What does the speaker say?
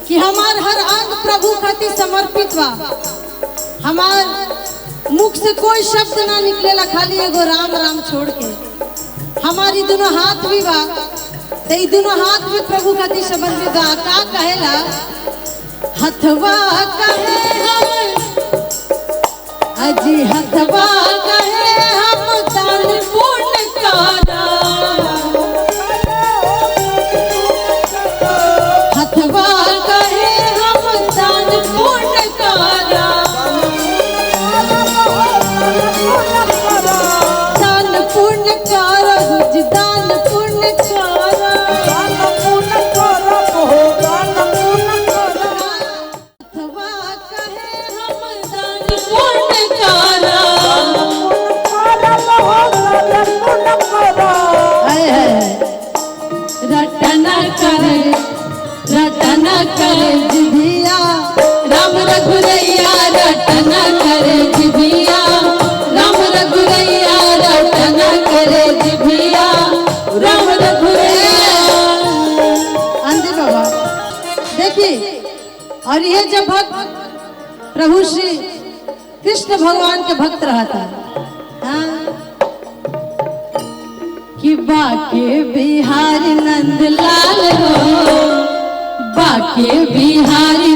कि हमार हर अंग प्रभु खातिर समर्पित बा। हमार मुख से कोई शब्द ना निकलेला खाली एगो राम राम छोड़ के। हमारी दोनों हाथ भी बा तो दोनों हाथ भी प्रभु खातिर समर्पित बा। का कहेला हथवा कहे हम अजी हथवा कहे हम दान पुण्य करा। हथवा कहे हम दान पुण्य करा। दान पुण्य करा जी दान पुण्य करा। हथवा कहे हम दान पुण्य करा। रटना करे जिभिया राम रघुरैया रटना करे जिभिया राम रघुरैया रटना करे जिभिया राम रघुरैया। आंधी बाबा देखिए, और ये जब भक्त प्रभु श्री कृष्ण भगवान के भक्त रहता कि बाके बिहारी नंदलाल हो, बाके बिहारी